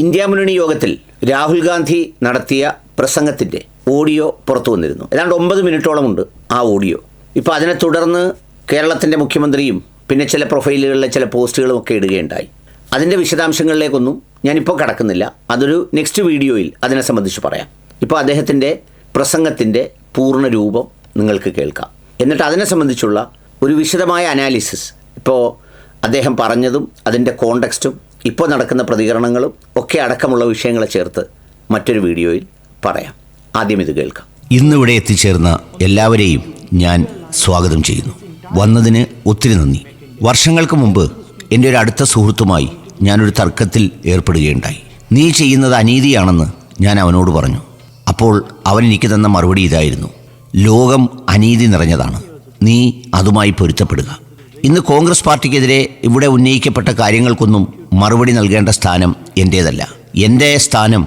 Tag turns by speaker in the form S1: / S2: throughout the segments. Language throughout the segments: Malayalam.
S1: ഇന്ത്യ മുന്നണി യോഗത്തിൽ രാഹുൽ ഗാന്ധി നടത്തിയ പ്രസംഗത്തിൻ്റെ ഓഡിയോ പുറത്തു വന്നിരുന്നു. ഏതാണ്ട് 9 മിനിറ്റോളമുണ്ട് ആ ഓഡിയോ. ഇപ്പോൾ അതിനെ തുടർന്ന് കേരളത്തിൻ്റെ മുഖ്യമന്ത്രിയും പിന്നെ ചില പ്രൊഫൈലുകളിലെ ചില പോസ്റ്റുകളും ഒക്കെ ഇടുകയുണ്ടായി. അതിൻ്റെ വിശദാംശങ്ങളിലേക്കൊന്നും ഞാനിപ്പോൾ കടക്കുന്നില്ല. അതൊരു നെക്സ്റ്റ് വീഡിയോയിൽ അതിനെ സംബന്ധിച്ച് പറയാം. ഇപ്പോൾ അദ്ദേഹത്തിൻ്റെ പ്രസംഗത്തിൻ്റെ പൂർണ്ണ രൂപം നിങ്ങൾക്ക് കേൾക്കാം. എന്നിട്ട് അതിനെ സംബന്ധിച്ചുള്ള ഒരു വിശദമായ അനാലിസിസ്, ഇപ്പോൾ അദ്ദേഹം പറഞ്ഞതും അതിൻ്റെ കോണ്ടെക്സ്റ്റും ഇപ്പോൾ നടക്കുന്ന പ്രതികരണങ്ങളും ഒക്കെ അടക്കമുള്ള വിഷയങ്ങളെ ചേർത്ത് മറ്റൊരു വീഡിയോയിൽ പറയാം. ആദ്യം ഇത് കേൾക്കാം.
S2: ഇന്നിവിടെ എത്തിച്ചേർന്ന എല്ലാവരെയും ഞാൻ സ്വാഗതം ചെയ്യുന്നു. വന്നതിന് ഒത്തിരി നന്ദി. വർഷങ്ങൾക്ക് മുമ്പ് എൻ്റെ ഒരു അടുത്ത സുഹൃത്തുമായി ഞാനൊരു തർക്കത്തിൽ ഏർപ്പെടുകയുണ്ടായി. നീ ചെയ്യുന്നത് അനീതിയാണെന്ന് ഞാൻ അവനോട് പറഞ്ഞു. അപ്പോൾ അവൻ എനിക്ക് തന്ന മറുപടി ഇതായിരുന്നു: ലോകം അനീതി നിറഞ്ഞതാണ്, നീ അതുമായി പൊരുത്തപ്പെടുക. ഇന്ന് കോൺഗ്രസ് പാർട്ടിക്കെതിരെ ഇവിടെ ഉന്നയിക്കപ്പെട്ട കാര്യങ്ങൾക്കൊന്നും മറുപടി നൽകേണ്ട സ്ഥാനം എൻ്റേതല്ല. എൻ്റെ സ്ഥാനം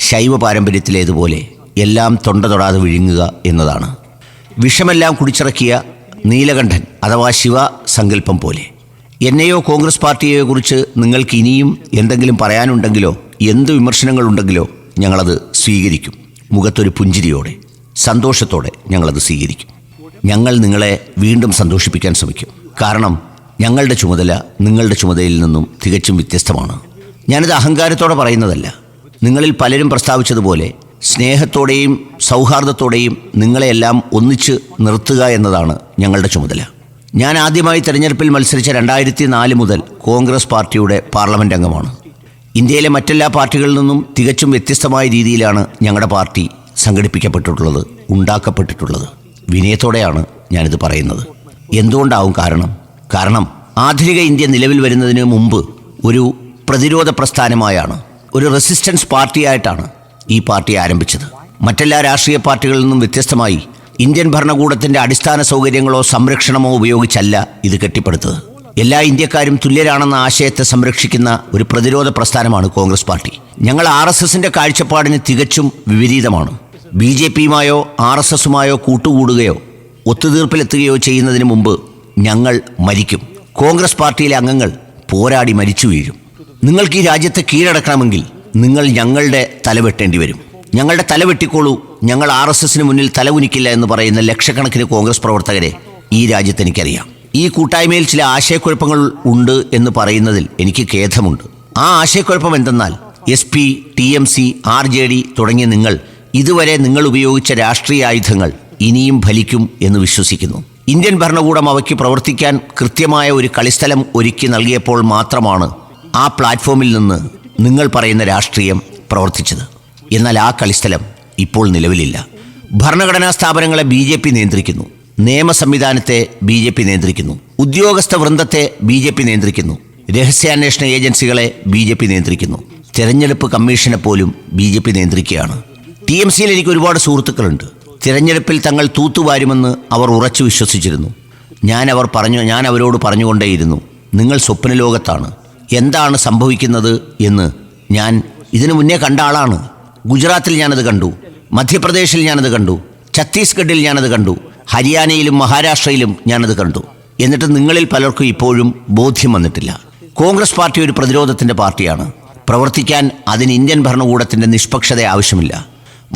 S2: ശൈവ പാരമ്പര്യത്തിലേതുപോലെ എല്ലാം തൊണ്ട തൊടാതെ വിഴുങ്ങുക എന്നതാണ്. വിഷമെല്ലാം കുടിച്ചിറക്കിയ നീലകണ്ഠൻ അഥവാ ശിവ സങ്കല്പം പോലെ. എന്നെയോ കോൺഗ്രസ് പാർട്ടിയെയോ കുറിച്ച് നിങ്ങൾക്ക് ഇനിയും എന്തെങ്കിലും പറയാനുണ്ടെങ്കിലോ എന്ത് വിമർശനങ്ങളുണ്ടെങ്കിലോ ഞങ്ങളത് സ്വീകരിക്കും. മുഖത്തൊരു പുഞ്ചിരിയോടെ, സന്തോഷത്തോടെ ഞങ്ങളത് സ്വീകരിക്കും. ഞങ്ങൾ നിങ്ങളെ വീണ്ടും സന്തോഷിപ്പിക്കാൻ ശ്രമിക്കും. കാരണം ഞങ്ങളുടെ ചുമതല നിങ്ങളുടെ ചുമതലയിൽ നിന്നും തികച്ചും വ്യത്യസ്തമാണ്. ഞാനിത് അഹങ്കാരത്തോടെ പറയുന്നതല്ല. നിങ്ങളിൽ പലരും പ്രസ്താവിച്ചതുപോലെ സ്നേഹത്തോടെയും സൗഹാർദ്ദത്തോടെയും നിങ്ങളെയെല്ലാം ഒന്നിച്ച് നിർത്തുക എന്നതാണ് ഞങ്ങളുടെ ചുമതല. ഞാൻ ആദ്യമായി തെരഞ്ഞെടുപ്പിൽ മത്സരിച്ച 2004 മുതൽ കോൺഗ്രസ് പാർട്ടിയുടെ പാർലമെൻറ്റ് അംഗമാണ്. ഇന്ത്യയിലെ മറ്റെല്ലാ പാർട്ടികളിൽ നിന്നും തികച്ചും വ്യത്യസ്തമായ രീതിയിലാണ് ഞങ്ങളുടെ പാർട്ടി സംഘടിപ്പിക്കപ്പെട്ടിട്ടുള്ളത്, ഉണ്ടാക്കപ്പെട്ടിട്ടുള്ളത്. വിനയത്തോടെയാണ് ഞാനിത് പറയുന്നത്. എന്തുകൊണ്ടാവും കാരണം ആധുനിക ഇന്ത്യ നിലവിൽ വരുന്നതിന് മുമ്പ് ഒരു പ്രതിരോധ പ്രസ്ഥാനമായാണ്, ഒരു റെസിസ്റ്റൻസ് പാർട്ടിയായിട്ടാണ് ഈ പാർട്ടി ആരംഭിച്ചത്. മറ്റെല്ലാ രാഷ്ട്രീയ പാർട്ടികളിൽ നിന്നും വ്യത്യസ്തമായി ഇന്ത്യൻ ഭരണകൂടത്തിൻ്റെ അടിസ്ഥാന സൗകര്യങ്ങളോ സംരക്ഷണമോ ഉപയോഗിച്ചല്ല ഇത് കെട്ടിപ്പടുത്തത്. എല്ലാ ഇന്ത്യക്കാരും തുല്യരാണെന്ന ആശയത്തെ സംരക്ഷിക്കുന്ന ഒരു പ്രതിരോധ പ്രസ്ഥാനമാണ് കോൺഗ്രസ് പാർട്ടി. ഞങ്ങൾ RSSന്റെ കാഴ്ചപ്പാടിന് തികച്ചും വിപരീതമാണ്. BJPയുമായോ RSSുമായോ കൂട്ടുകൂടുകയോ ഒത്തുതീർപ്പിലെത്തുകയോ ചെയ്യുന്നതിന് മുമ്പ് ഞങ്ങൾ മരിക്കും. കോൺഗ്രസ് പാർട്ടിയിലെ അംഗങ്ങൾ പോരാടി മരിച്ചു വീഴും. നിങ്ങൾക്ക് ഈ രാജ്യത്തെ കീഴടക്കണമെങ്കിൽ നിങ്ങൾ ഞങ്ങളുടെ തലവെട്ടേണ്ടി വരും. ഞങ്ങളുടെ തലവെട്ടിക്കോളൂ, ഞങ്ങൾ RSSന് മുന്നിൽ തലകുനിക്കില്ല എന്ന് പറയുന്ന ലക്ഷക്കണക്കിന് കോൺഗ്രസ് പ്രവർത്തകരെ ഈ രാജ്യത്ത് എനിക്കറിയാം. ഈ കൂട്ടായ്മയിൽ ചില ആശയക്കുഴപ്പങ്ങൾ ഉണ്ട് എന്ന് പറയുന്നതിൽ എനിക്ക് ഖേദമുണ്ട്. ആ ആശയക്കുഴപ്പം എന്തെന്നാൽ SP, TMC, RJD തുടങ്ങിയ നിങ്ങൾ ഇതുവരെ നിങ്ങൾ ഉപയോഗിച്ച രാഷ്ട്രീയ ആയുധങ്ങൾ ഇനിയും ഫലിക്കും എന്ന് വിശ്വസിക്കുന്നു. ഇന്ത്യൻ ഭരണകൂടം അവയ്ക്ക് പ്രവർത്തിക്കാൻ കൃത്യമായ ഒരു കളിസ്ഥലം ഒരുക്കി നൽകിയപ്പോൾ മാത്രമാണ് ആ പ്ലാറ്റ്ഫോമിൽ നിന്ന് നിങ്ങൾ പറയുന്ന രാഷ്ട്രീയം പ്രവർത്തിച്ചത്. എന്നാൽ ആ കളിസ്ഥലം ഇപ്പോൾ നിലവിലില്ല. ഭരണഘടനാ സ്ഥാപനങ്ങളെ BJP നിയന്ത്രിക്കുന്നു. നിയമ സംവിധാനത്തെ BJP നിയന്ത്രിക്കുന്നു. ഉദ്യോഗസ്ഥ വൃന്ദത്തെ BJP നിയന്ത്രിക്കുന്നു. രഹസ്യാന്വേഷണ ഏജൻസികളെ BJP നിയന്ത്രിക്കുന്നു. തെരഞ്ഞെടുപ്പ് കമ്മീഷനെ പോലും BJP നിയന്ത്രിക്കുകയാണ്. TMCയിൽ എനിക്ക് ഒരുപാട് സുഹൃത്തുക്കളുണ്ട്. തിരഞ്ഞെടുപ്പിൽ തങ്ങൾ തൂത്തുവാരുമെന്ന് അവർ ഉറച്ചു വിശ്വസിച്ചിരുന്നു. ഞാൻ അവരോട് പറഞ്ഞുകൊണ്ടേയിരുന്നു, നിങ്ങൾ സ്വപ്ന ലോകത്താണ്. എന്താണ് സംഭവിക്കുന്നത് എന്ന് ഞാൻ ഇതിനു മുന്നേ കണ്ട ആളാണ്. ഗുജറാത്തിൽ ഞാനത് കണ്ടു, മധ്യപ്രദേശിൽ ഞാനത് കണ്ടു, ഛത്തീസ്ഗഡിൽ ഞാനത് കണ്ടു, ഹരിയാനയിലും മഹാരാഷ്ട്രയിലും ഞാനത് കണ്ടു. എന്നിട്ട് നിങ്ങളിൽ പലർക്കും ഇപ്പോഴും ബോധ്യം വന്നിട്ടില്ല. കോൺഗ്രസ് പാർട്ടി ഒരു പ്രതിരോധത്തിൻ്റെ പാർട്ടിയാണ്. പ്രവർത്തിക്കാൻ അതിന് ഇന്ത്യൻ ഭരണകൂടത്തിൻ്റെ നിഷ്പക്ഷത ആവശ്യമില്ല.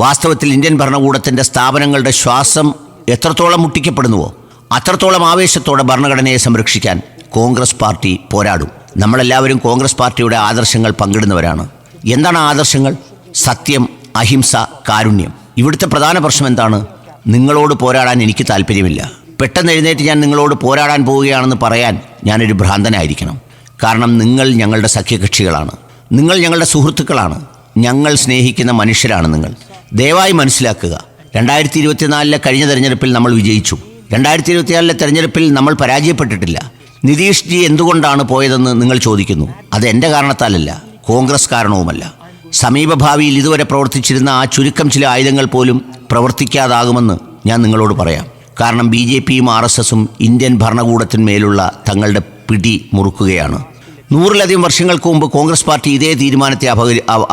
S2: വാസ്തവത്തിൽ ഇന്ത്യൻ ഭരണകൂടത്തിൻ്റെ സ്ഥാപനങ്ങളുടെ ശ്വാസം എത്രത്തോളം മുട്ടിക്കപ്പെടുന്നുവോ അത്രത്തോളം ആവേശത്തോടെ ഭരണഘടനയെ സംരക്ഷിക്കാൻ കോൺഗ്രസ് പാർട്ടി പോരാടും. നമ്മളെല്ലാവരും കോൺഗ്രസ് പാർട്ടിയുടെ ആദർശങ്ങൾ പങ്കിടുന്നവരാണ്. എന്താണ് ആ ആദർശങ്ങൾ? സത്യം, അഹിംസ, കാരുണ്യം. ഇവിടുത്തെ പ്രധാന പ്രശ്നം എന്താണ്? നിങ്ങളോട് പോരാടാൻ എനിക്ക് താല്പര്യമില്ല. പെട്ടെന്ന് എഴുന്നേറ്റ് ഞാൻ നിങ്ങളോട് പോരാടാൻ പോവുകയാണെന്ന് പറയാൻ ഞാനൊരു ഭ്രാന്തനായിരിക്കണം. കാരണം നിങ്ങൾ ഞങ്ങളുടെ സഖ്യകക്ഷികളാണ്, നിങ്ങൾ ഞങ്ങളുടെ സുഹൃത്തുക്കളാണ്, ഞങ്ങൾ സ്നേഹിക്കുന്ന മനുഷ്യരാണ് നിങ്ങൾ. ദയവായി മനസ്സിലാക്കുക, 2024 കഴിഞ്ഞ തെരഞ്ഞെടുപ്പിൽ നമ്മൾ വിജയിച്ചു. 2024 തെരഞ്ഞെടുപ്പിൽ നമ്മൾ പരാജയപ്പെട്ടിട്ടില്ല. നിതീഷ് ജി എന്തുകൊണ്ടാണ് പോയതെന്ന് നിങ്ങൾ ചോദിക്കുന്നു. അത് എൻ്റെ കാരണത്താലല്ല, കോൺഗ്രസ് കാരണവുമല്ല. സമീപഭാവിയിൽ ഇതുവരെ പ്രവർത്തിച്ചിരുന്ന ആ ചുരുക്കം ചില ആയുധങ്ങൾ പോലും പ്രവർത്തിക്കാതാകുമെന്ന് ഞാൻ നിങ്ങളോട് പറയാം. കാരണം BJPയും RSSും ഇന്ത്യൻ ഭരണകൂടത്തിന്മേലുള്ള തങ്ങളുടെ പിടി മുറുക്കുകയാണ്. 100-ലധികം വർഷങ്ങൾക്ക് മുമ്പ് കോൺഗ്രസ് പാർട്ടി ഇതേ തീരുമാനത്തെ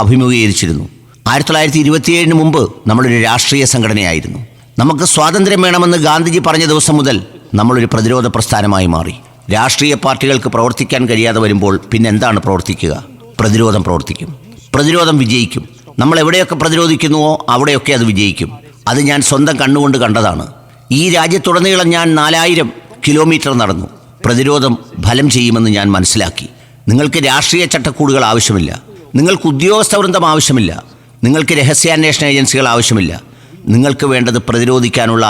S2: അഭിമുഖീകരിച്ചിരുന്നു. 1927 മുമ്പ് നമ്മളൊരു രാഷ്ട്രീയ സംഘടനയായിരുന്നു. നമുക്ക് സ്വാതന്ത്ര്യം വേണമെന്ന് ഗാന്ധിജി പറഞ്ഞ ദിവസം മുതൽ നമ്മളൊരു പ്രതിരോധ പ്രസ്ഥാനമായി മാറി. രാഷ്ട്രീയ പാർട്ടികൾക്ക് പ്രവർത്തിക്കാൻ കഴിയാതെ വരുമ്പോൾ പിന്നെന്താണ് പ്രവർത്തിക്കുക? പ്രതിരോധം പ്രവർത്തിക്കും. പ്രതിരോധം വിജയിക്കും. നമ്മൾ എവിടെയൊക്കെ പ്രതിരോധിക്കുന്നുവോ അവിടെയൊക്കെ അത് വിജയിക്കും. അത് ഞാൻ സ്വന്തം കണ്ണുകൊണ്ട് കണ്ടതാണ്. ഈ രാജ്യത്തുടനീളം ഞാൻ 4000 കിലോമീറ്റർ നടന്നു. പ്രതിരോധം ഫലം ചെയ്യുമെന്ന് ഞാൻ മനസ്സിലാക്കി. നിങ്ങൾക്ക് രാഷ്ട്രീയ ചട്ടക്കൂടുകൾ ആവശ്യമില്ല, നിങ്ങൾക്ക് ഉദ്യോഗസ്ഥ വൃന്ദം ആവശ്യമില്ല, നിങ്ങൾക്ക് രഹസ്യാന്വേഷണ ഏജൻസികൾ ആവശ്യമില്ല. നിങ്ങൾക്ക് വേണ്ടത് പ്രതിരോധിക്കാനുള്ള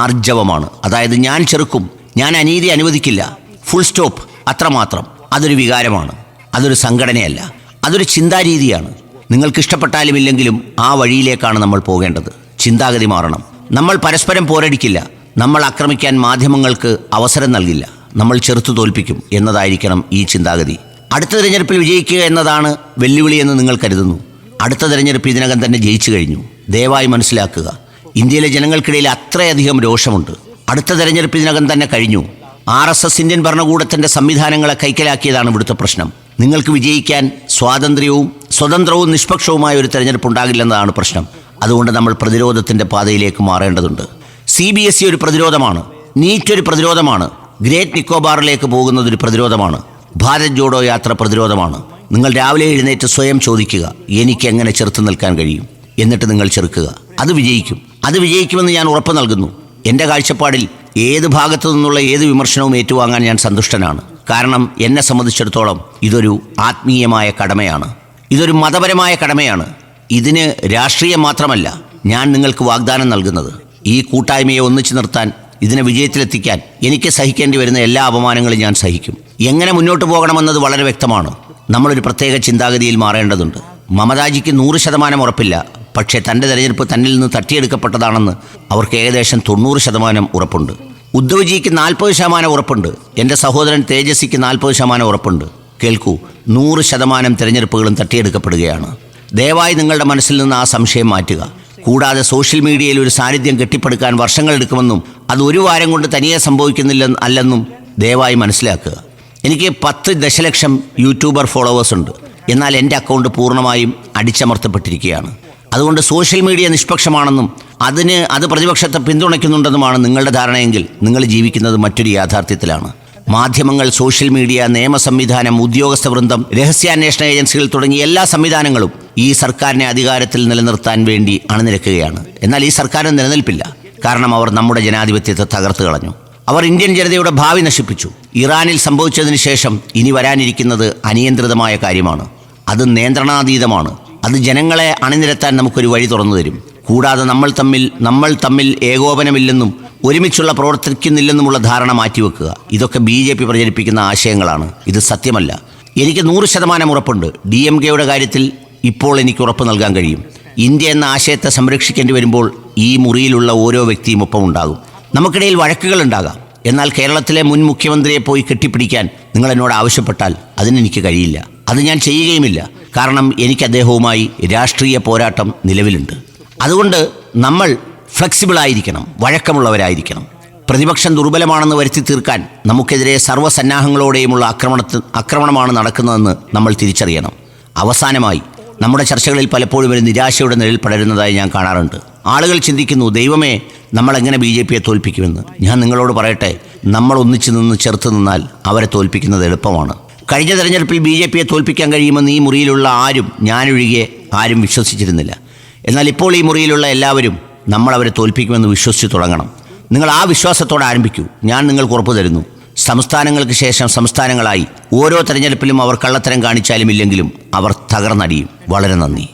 S2: ആർജവമാണ്. അതായത് ഞാൻ ചെറുക്കും, ഞാൻ അനീതി അനുവദിക്കില്ല, ഫുൾ സ്റ്റോപ്പ്, അത്രമാത്രം. അതൊരു വികാരമാണ്, അതൊരു സംഘടനയല്ല, അതൊരു ചിന്താരീതിയാണ്. നിങ്ങൾക്ക് ഇഷ്ടപ്പെട്ടാലും ഇല്ലെങ്കിലും ആ വഴിയിലേക്കാണ് നമ്മൾ പോകേണ്ടത്. ചിന്താഗതി മാറണം. നമ്മൾ പരസ്പരം പോരടിക്കില്ല, നമ്മൾ ആക്രമിക്കാൻ മാധ്യമങ്ങൾക്ക് അവസരം നൽകില്ല, നമ്മൾ ചെറുത്തു തോൽപ്പിക്കും എന്നതായിരിക്കണം ഈ ചിന്താഗതി. അടുത്ത തിരഞ്ഞെടുപ്പിൽ വിജയിക്കുക എന്നതാണ് വെല്ലുവിളിയെന്ന് നിങ്ങൾ കരുതുന്നു. അടുത്ത തിരഞ്ഞെടുപ്പ് ഇതിനകം തന്നെ ജയിച്ചു കഴിഞ്ഞു. ദയവായി മനസ്സിലാക്കുക, ഇന്ത്യയിലെ ജനങ്ങൾക്കിടയിൽ അത്രയധികം രോഷമുണ്ട്. അടുത്ത തിരഞ്ഞെടുപ്പ് ഇതിനകം തന്നെ കഴിഞ്ഞു. RSS ഇന്ത്യൻ ഭരണകൂടത്തിൻ്റെ സംവിധാനങ്ങളെ കൈക്കലാക്കിയതാണ് ഇവിടുത്തെ പ്രശ്നം. നിങ്ങൾക്ക് വിജയിക്കാൻ സ്വതന്ത്രവും നിഷ്പക്ഷവുമായ ഒരു തിരഞ്ഞെടുപ്പ് ഉണ്ടാകില്ലെന്നതാണ് പ്രശ്നം. അതുകൊണ്ട് നമ്മൾ പ്രതിരോധത്തിൻ്റെ പാതയിലേക്ക് മാറേണ്ടതുണ്ട്. CBSE ഒരു പ്രതിരോധമാണ്, നീറ്റ് ഒരു പ്രതിരോധമാണ്, ഗ്രേറ്റ് നിക്കോബാറിലേക്ക് പോകുന്നതൊരു പ്രതിരോധമാണ്, ഭാരത് ജോഡോ യാത്ര പ്രതിരോധമാണ്. നിങ്ങൾ രാവിലെ എഴുന്നേറ്റ് സ്വയം ചോദിക്കുക, എനിക്ക് എങ്ങനെ ചെറുത്ത് നിൽക്കാൻ കഴിയും? എന്നിട്ട് നിങ്ങൾ ചെറുക്കുക. അത് വിജയിക്കുമെന്ന് ഞാൻ ഉറപ്പ് നൽകുന്നു. എൻ്റെ കാഴ്ചപ്പാടിൽ ഏത് ഭാഗത്തു നിന്നുള്ള ഏത് വിമർശനവും ഏറ്റുവാങ്ങാൻ ഞാൻ സന്തുഷ്ടനാണ്. കാരണം എന്നെ സംബന്ധിച്ചിടത്തോളം ഇതൊരു ആത്മീയമായ കടമയാണ്, ഇതൊരു മതപരമായ കടമയാണ്. ഇതിന് രാഷ്ട്രീയം മാത്രമല്ല ഞാൻ നിങ്ങൾക്ക് വാഗ്ദാനം നൽകുന്നത്. ഈ കൂട്ടായ്മയെ ഒന്നിച്ചു നിർത്താൻ, ഇതിനെ വിജയത്തിലെത്തിക്കാൻ എനിക്ക് സഹിക്കേണ്ടി വരുന്ന എല്ലാ അപമാനങ്ങളും ഞാൻ സഹിക്കും. എങ്ങനെ മുന്നോട്ട് പോകണമെന്നത് വളരെ വ്യക്തമാണ്. നമ്മളൊരു പ്രത്യേക ചിന്താഗതിയിൽ മാറേണ്ടതുണ്ട്. മമതാജിക്ക് 100% ഉറപ്പില്ല, പക്ഷേ തൻ്റെ തെരഞ്ഞെടുപ്പ് തന്നിൽ നിന്ന് തട്ടിയെടുക്കപ്പെട്ടതാണെന്ന് അവർക്ക് ഏകദേശം 90% ഉറപ്പുണ്ട്. ഉദ്ധവ്ജിക്ക് 40% ഉറപ്പുണ്ട്. എൻ്റെ സഹോദരൻ തേജസ്വിക്ക് 40% ഉറപ്പുണ്ട്. കേൾക്കൂ, 100% തിരഞ്ഞെടുപ്പുകളും തട്ടിയെടുക്കപ്പെടുകയാണ്. ദയവായി നിങ്ങളുടെ മനസ്സിൽ നിന്ന് ആ സംശയം മാറ്റുക. കൂടാതെ സോഷ്യൽ മീഡിയയിൽ ഒരു സാന്നിധ്യം കെട്ടിപ്പടുക്കാൻ വർഷങ്ങളെടുക്കുമെന്നും അത് ഒരു വാരം കൊണ്ട് തനിയെ അല്ലെന്നും ദയവായി മനസ്സിലാക്കുക. എനിക്ക് 10 ദശലക്ഷം യൂട്യൂബർ ഫോളോവേഴ്സ് ഉണ്ട്. എന്നാൽ എൻ്റെ അക്കൗണ്ട് പൂർണ്ണമായും അടിച്ചമർത്തപ്പെട്ടിരിക്കുകയാണ്. അതുകൊണ്ട് സോഷ്യൽ മീഡിയ നിഷ്പക്ഷമാണെന്നും അത് പ്രതിപക്ഷത്തെ പിന്തുണയ്ക്കുന്നുണ്ടെന്നുമാണ് നിങ്ങളുടെ ധാരണയെങ്കിൽ നിങ്ങൾ ജീവിക്കുന്നത് മറ്റൊരു യാഥാർത്ഥ്യത്തിലാണ്. മാധ്യമങ്ങൾ, സോഷ്യൽ മീഡിയ, നിയമ സംവിധാനം, ഉദ്യോഗസ്ഥ വൃന്ദം, രഹസ്യാന്വേഷണ ഏജൻസികൾ തുടങ്ങിയ എല്ലാ സംവിധാനങ്ങളും ഈ സർക്കാരിനെ അധികാരത്തിൽ നിലനിർത്താൻ വേണ്ടി അണിനിരക്കുകയാണ്. എന്നാൽ ഈ സർക്കാരിന് നിലനിൽപ്പില്ല. കാരണം അവർ നമ്മുടെ ജനാധിപത്യത്തെ തകർത്ത് കളഞ്ഞു. അവർ ഇന്ത്യൻ ജനതയുടെ ഭാവി നശിപ്പിച്ചു. ഇറാനിൽ സംഭവിച്ചതിന് ശേഷം ഇനി വരാനിരിക്കുന്നത് അനിയന്ത്രിതമായ കാര്യമാണ്. അത് നിയന്ത്രണാതീതമാണ്. അത് ജനങ്ങളെ അണിനിരത്താൻ നമുക്കൊരു വഴി തുറന്നു തരും. കൂടാതെ നമ്മൾ തമ്മിൽ ഏകോപനമില്ലെന്നും ഒരുമിച്ചുള്ള പ്രവർത്തിക്കുന്നില്ലെന്നുമുള്ള ധാരണ മാറ്റിവെക്കുക. ഇതൊക്കെ BJP പ്രചരിപ്പിക്കുന്ന ആശയങ്ങളാണ്. ഇത് സത്യമല്ല. എനിക്ക് 100% ഉറപ്പുണ്ട്. DMKയുടെ കാര്യത്തിൽ ഇപ്പോൾ എനിക്ക് ഉറപ്പ് നൽകാൻ കഴിയും. ഇന്ത്യ എന്ന ആശയത്തെ സംരക്ഷിക്കേണ്ടി വരുമ്പോൾ ഈ മുറിയിലുള്ള ഓരോ വ്യക്തിയും ഒപ്പം ഉണ്ടാകും. നമുക്കിടയിൽ വഴക്കുകൾ ഉണ്ടാകാം. എന്നാൽ കേരളത്തിലെ മുൻ മുഖ്യമന്ത്രിയെ പോയി കെട്ടിപ്പിടിക്കാൻ നിങ്ങൾ എന്നോട് ആവശ്യപ്പെട്ടാൽ അതിനെനിക്ക് കഴിയില്ല. അത് ഞാൻ ചെയ്യുകയുമില്ല. കാരണം എനിക്ക് അദ്ദേഹവുമായി രാഷ്ട്രീയ പോരാട്ടം നിലവിലുണ്ട്. അതുകൊണ്ട് നമ്മൾ ഫ്ലെക്സിബിളായിരിക്കണം, വഴക്കമുള്ളവരായിരിക്കണം. പ്രതിപക്ഷം ദുർബലമാണെന്ന് വരുത്തി തീർക്കാൻ നമുക്കെതിരെ സർവ്വസന്നാഹങ്ങളോടെയുമുള്ള ആക്രമണമാണ് നടക്കുന്നതെന്ന് നമ്മൾ തിരിച്ചറിയണം. അവസാനമായി, നമ്മുടെ ചർച്ചകളിൽ പലപ്പോഴും ഒരു നിരാശയുടെ നിഴൽ പടരുന്നതായി ഞാൻ കാണാറുണ്ട്. ആളുകൾ ചിന്തിക്കുന്നു, ദൈവമേ, നമ്മളെങ്ങനെ BJPയെ തോൽപ്പിക്കുമെന്ന്. ഞാൻ നിങ്ങളോട് പറയട്ടെ, നമ്മൾ ഒന്നിച്ചു നിന്ന് ചെറുത്ത് നിന്നാൽ അവരെ തോൽപ്പിക്കുന്നത് എളുപ്പമാണ്. കഴിഞ്ഞ തെരഞ്ഞെടുപ്പിൽ BJPയെ തോൽപ്പിക്കാൻ കഴിയുമെന്ന് ഈ മുറിയിലുള്ള ഞാനൊഴികെ ആരും വിശ്വസിച്ചിരുന്നില്ല. എന്നാൽ ഇപ്പോൾ ഈ മുറിയിലുള്ള എല്ലാവരും നമ്മളവരെ തോൽപ്പിക്കുമെന്ന് വിശ്വസിച്ച് തുടങ്ങണം. നിങ്ങൾ ആ വിശ്വാസത്തോടെ ആരംഭിക്കൂ. ഞാൻ നിങ്ങൾക്ക് ഉറപ്പ് തരുന്നു, സംസ്ഥാനങ്ങൾക്ക് ശേഷം സംസ്ഥാനങ്ങളായി ഓരോ തെരഞ്ഞെടുപ്പിലും അവർ കള്ളത്തരം കാണിച്ചാലും ഇല്ലെങ്കിലും അവർ തകർന്നടിയും. വളരെ നന്ദി.